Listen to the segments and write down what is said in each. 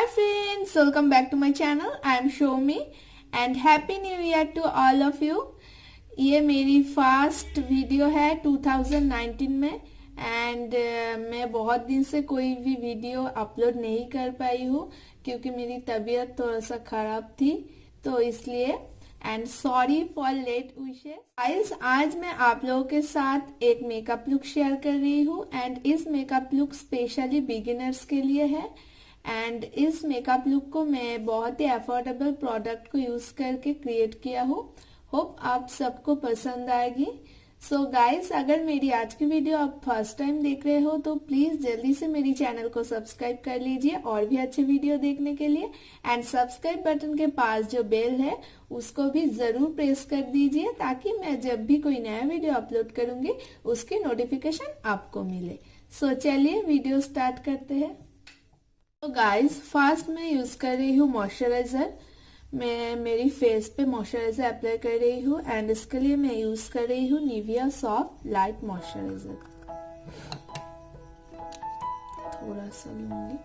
Hi friends, welcome back to my channel. I am Soumi and Happy New Year to all of you. ये मेरी first video है 2019 में and मैं बहुत दिन से कोई भी वीडियो अपलोड नहीं कर पाई हूँ क्योंकि मेरी तबीयत थोड़ा सा खराब थी, तो इसलिए and sorry for late wishes guys. आज मैं आप लोगों के साथ एक मेकअप लुक शेयर कर रही हूँ एंड इस मेकअप लुक स्पेशली बिगिनर्स के लिए है एंड इस मेकअप लुक को मैं बहुत ही अफोर्डेबल प्रोडक्ट को यूज करके क्रिएट किया हूँ। होप आप सबको पसंद आएगी। सो गाइस, अगर मेरी आज की वीडियो आप फर्स्ट टाइम देख रहे हो तो प्लीज जल्दी से मेरी चैनल को सब्सक्राइब कर लीजिए और भी अच्छे वीडियो देखने के लिए एंड सब्सक्राइब बटन के पास जो बेल है उसको भी जरूर प्रेस कर दीजिए ताकि मैं जब भी कोई नया वीडियो अपलोड करूंगी उसकी नोटिफिकेशन आपको मिले। सो चलिए वीडियो स्टार्ट करते हैं। तो गाइस, फर्स्ट मैं यूज कर रही हूँ मॉइस्चराइजर। मैं मेरी फेस पे मॉइस्चराइजर अप्लाई कर रही हूँ एंड इसके लिए मैं यूज कर रही हूँ निविया सॉफ्ट लाइट मॉइस्चराइजर। थोड़ा सा लूंगी।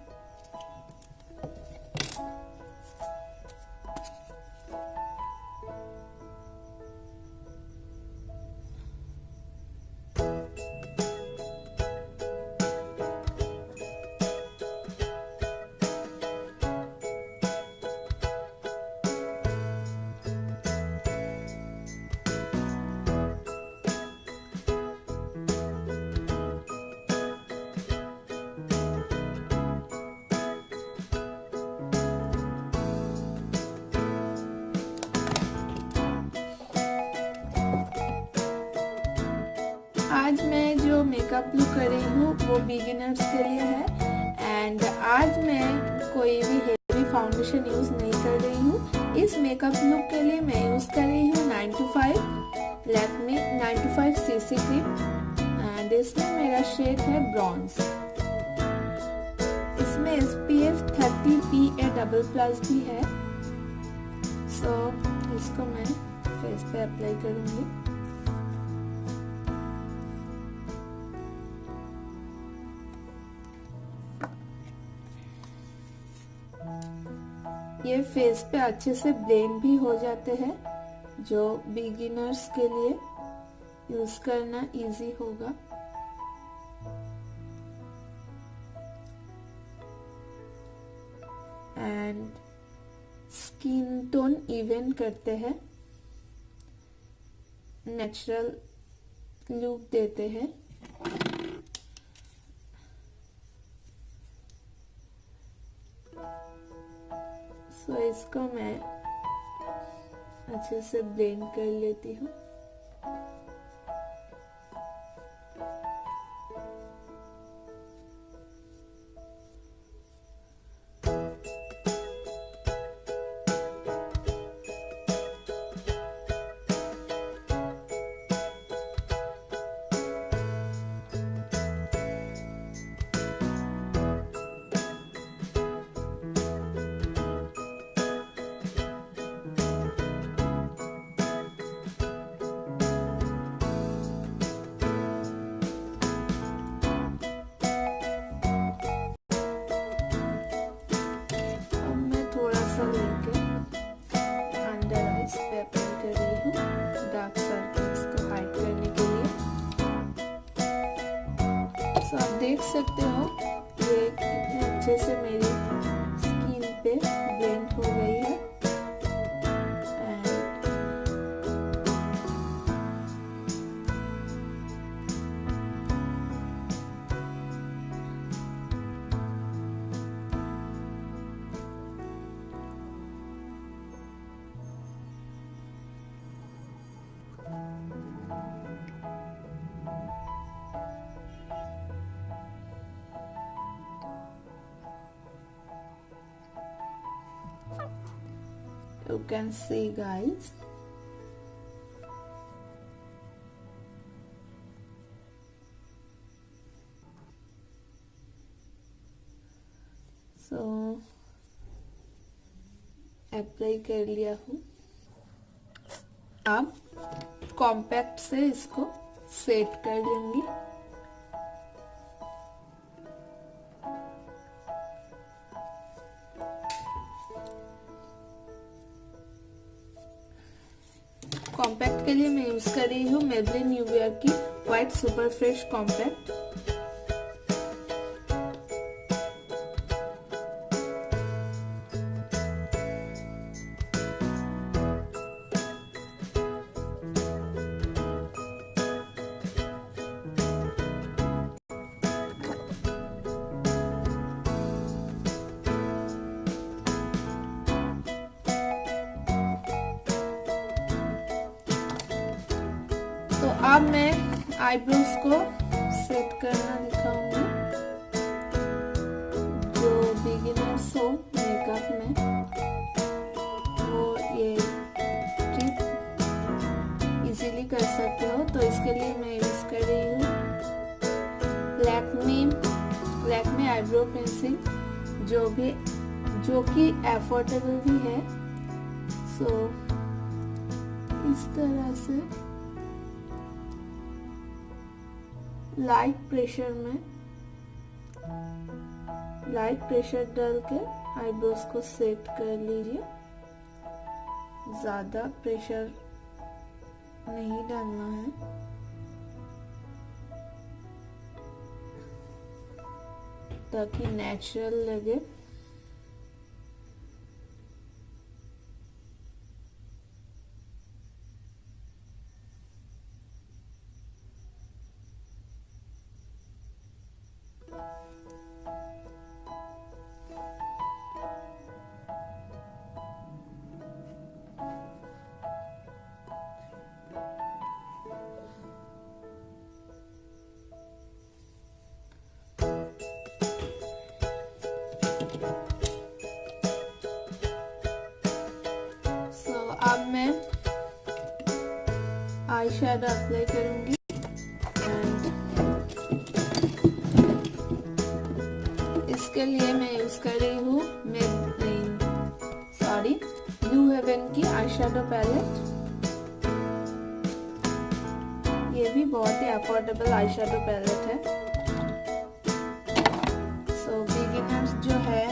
आज मैं जो मेकअप लुक कर रही हूँ वो बिगिनर्स के लिए है एंड आज मैं कोई भी हेवी फाउंडेशन यूज नहीं कर रही हूँ। इस मेकअप लुक के लिए मैं यूज कर रही हूँ 925 लैक्मे 925 सीसी क्रीम एंड इसमें मेरा शेड है ब्रॉन्ज। इसमें SPF 30 PA++ भी है। सो इसको मैं फेस पे अप्लाई करूंगी। ये फेस पे अच्छे से ब्लेंड भी हो जाते हैं, जो बिगिनर्स के लिए यूज करना इजी होगा। एंड स्किन टोन इवन करते हैं, नेचुरल लुक देते हैं। तो इसको मैं अच्छे से ब्लेंड कर लेती हूँ। तो आप देख सकते हो ये कितने अच्छे से मेरी स्किन पे ब्लेंड हो गई है। You can see guys, so apply कर लिया हूँ। अब कॉम्पैक्ट से इसको सेट कर लूंगी। कॉम्पैक्ट के लिए मैं यूज कर रही हूँ मेबलिन यूविया की वाइट सुपर फ्रेश कॉम्पैक्ट। तो अब मैं आईब्रोज को सेट करना दिखाऊंगी। जो बिगिनर्स हो मेकअप में वो ये ट्रिक इजीली कर सकते हो। तो इसके लिए मैं यूज कर रही हूँ लैक्मे आईब्रो पेंसिल, जो कि अफोर्डेबल भी है। सो इस तरह से लाइट प्रेशर डाल के आईब्रोज को सेट कर लीजिए। ज्यादा प्रेशर नहीं डालना है, ताकि नेचुरल लगे। अब मैं आई शैडो अप्लाई करूंगी। इसके लिए मैं यूज कर रही हूँ ब्लू हेवन की आई शैडो पैलेट। ये भी बहुत ही अफोर्डेबल आई शैडो पैलेट है। सो बिगिनर्स जो है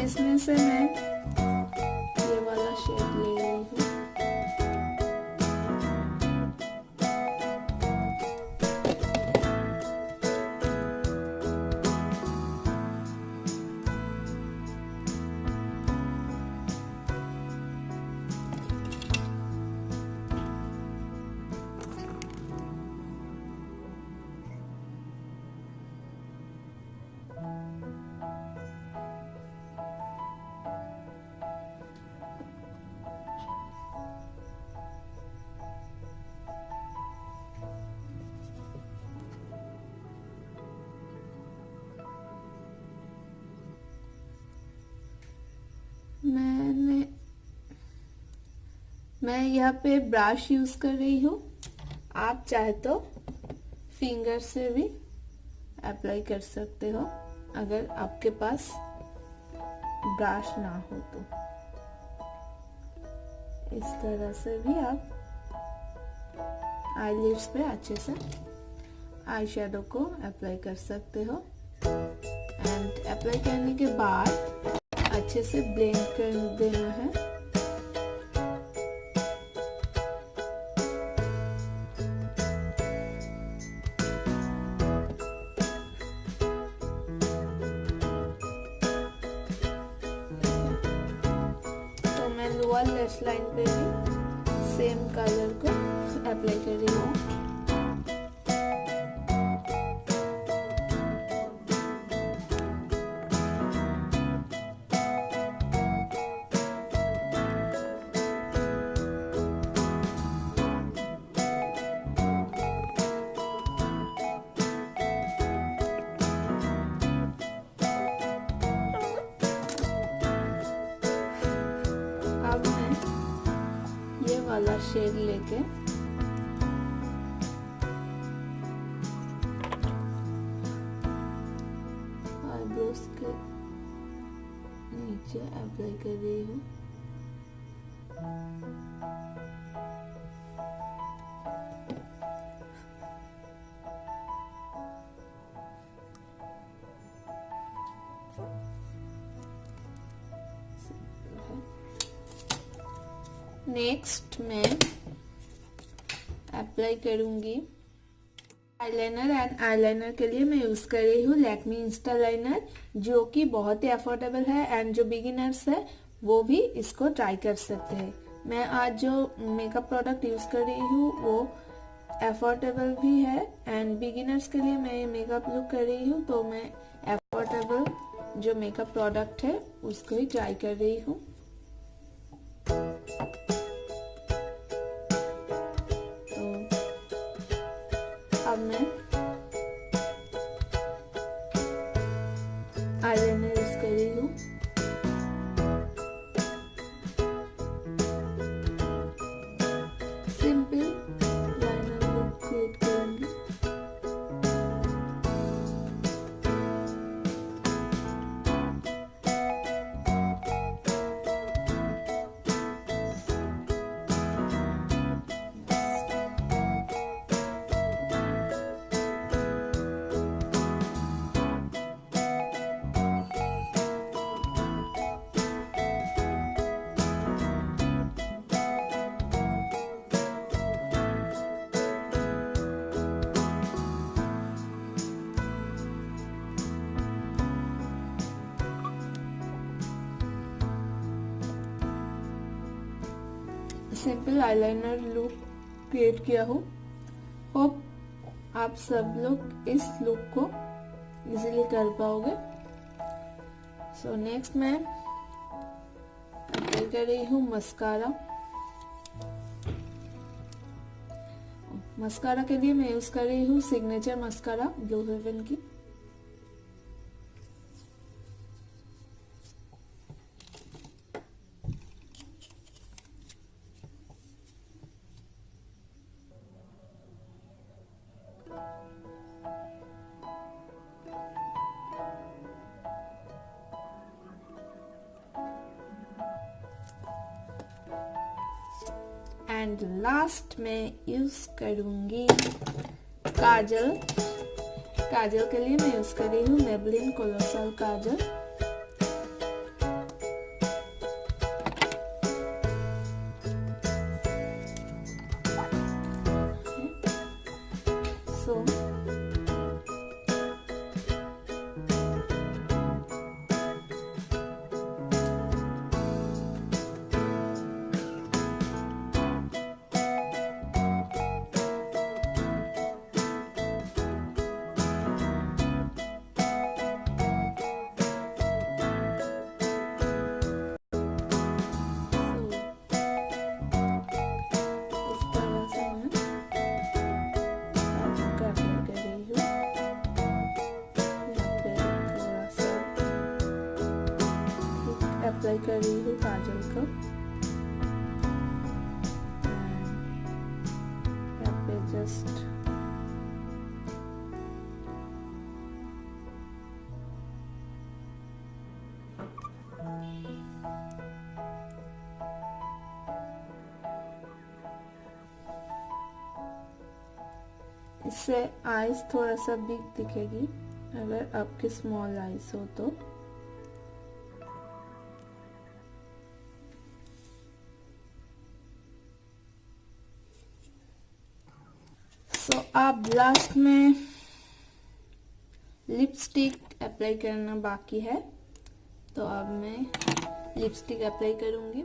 इसमें से मैं ये वाला शेड ले रही हूँ। मैं यहाँ पे ब्रश यूज कर रही हूँ। आप चाहे तो फिंगर से भी अप्लाई कर सकते हो, अगर आपके पास ब्रश ना हो तो। इस तरह से भी आप आईलिड्स पे अच्छे से आई शैडो को अप्लाई कर सकते हो। एंड अप्लाई करने के बाद अच्छे से ब्लेंड कर देना है। तो मैं लोअर लैश लाइन पे भी सेम कलर को अप्लाई कर रही हूँ। अब मैं ये वाला शेड लेके आईब्रोज के नीचे अप्लाई कर रही हूँ। नेक्स्ट मैं अप्लाई करूंगी आईलाइनर। एंड आईलाइनर के लिए मैं यूज़ कर रही हूँ लैक्मे इंस्टा लाइनर, जो कि बहुत ही अफोर्डेबल है एंड जो बिगिनर्स है वो भी इसको ट्राई कर सकते हैं। मैं आज जो मेकअप प्रोडक्ट यूज़ कर रही हूँ वो अफोर्डेबल भी है एंड बिगिनर्स के लिए मैं मेकअप लुक कर रही हूँ, तो मैं अफोर्डेबल जो मेकअप प्रोडक्ट है उसको ही ट्राई कर रही हूँ। अब मैं आईलाइनर यूज कर रही हूँ। सिंपल लाइनर लुक क्रिएट करूंगी। सिंपल आईलाइनर लुक क्रिएट किया हूँ। होप आप सब लोग इस लुक को इजीली कर पाओगे। सो नेक्स्ट मैं अप्लाई कर रही हूँ मस्कारा। मस्कारा के लिए मैं यूज कर रही हूँ सिग्नेचर मस्कारा ब्लू हेवन की। एंड लास्ट में यूज करूंगी काजल। काजल के लिए मैं यूज कर रही हूँ मेबलिन कोलोसल काजल। सो अप्लाई कर रही हूँ काजल को। यहाँ पे जस्ट इससे आईज थोड़ा सा बिग दिखेगी अगर आपके स्मॉल आईज हो तो। तो अब लास्ट में लिपस्टिक अप्लाई करना बाकी है, तो अब मैं लिपस्टिक अप्लाई करूंगी।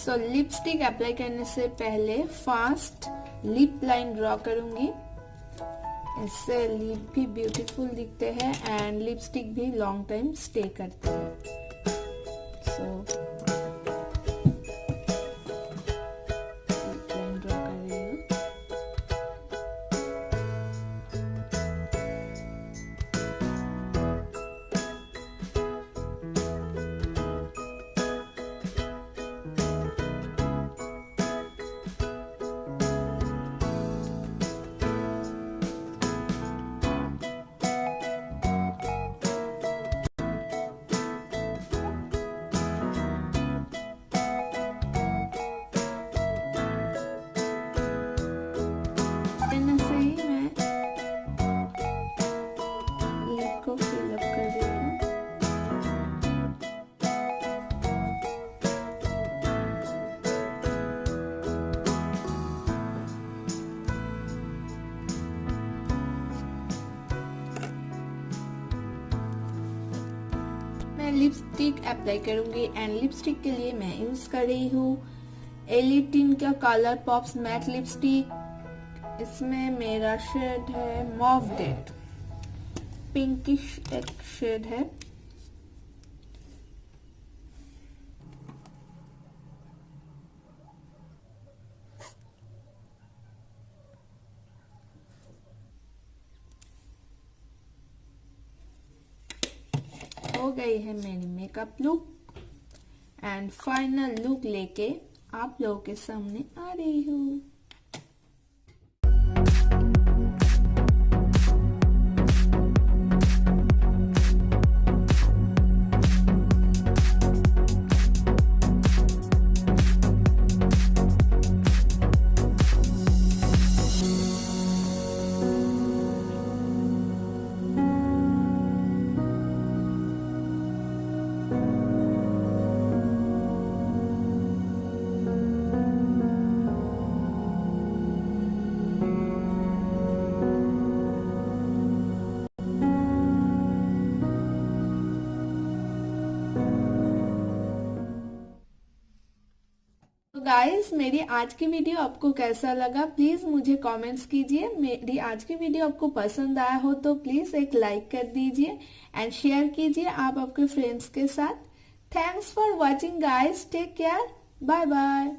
सो लिपस्टिक अप्लाई करने से पहले फास्ट लिप लाइन ड्रॉ करूंगी। इससे लिप भी ब्यूटीफुल दिखते हैं एंड लिपस्टिक भी लॉन्ग टाइम स्टे करते हैं। सो लिपस्टिक अप्लाई करूंगी एंड लिपस्टिक के लिए मैं यूज कर रही हूँ एलिटिन का कलर पॉप्स मैट लिपस्टिक। इसमें मेरा शेड है मॉव डेट, पिंकिश एक शेड है। हो गई है मेरी makeup look and final look लेके आप लोगों के सामने आ रही हूँ। तो गाइस मेरी आज की वीडियो आपको कैसा लगा प्लीज मुझे कमेंट्स कीजिए। मेरी आज की वीडियो आपको पसंद आया हो तो प्लीज एक लाइक कर दीजिए एंड शेयर कीजिए आप आपके फ्रेंड्स के साथ। Thanks for watching guys, take care, bye bye.